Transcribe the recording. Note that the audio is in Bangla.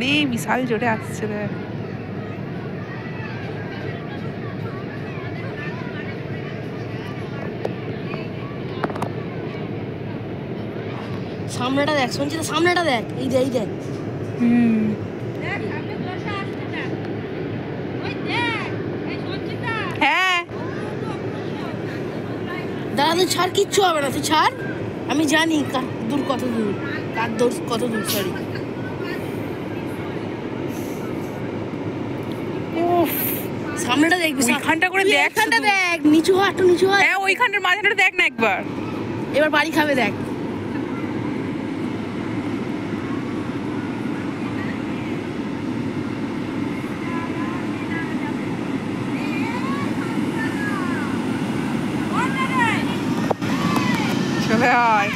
ওরে বিশাল জোরে আসছে দেখ। সামনেটা দেখ, সঞ্চিতা সামনেটা দেখ, এই যে এই দেখ। হ্যাঁ দাদা তুই ছাড়, কিচ্ছু হবে না, তুই ছাড়। আমি জানি কার দূর কত দূর, কার দূর কত দূর। সরি, সামনেটা দেখবি, ওইখানটা করে দেখ, এখানটা দেখ, নিচু হাত, একটু নিচু হাত। হ্যাঁ ওইখানটার মাঝখানটা দেখ না একবার। এবার বাড়ি খাবে দেখ। চলে আয়।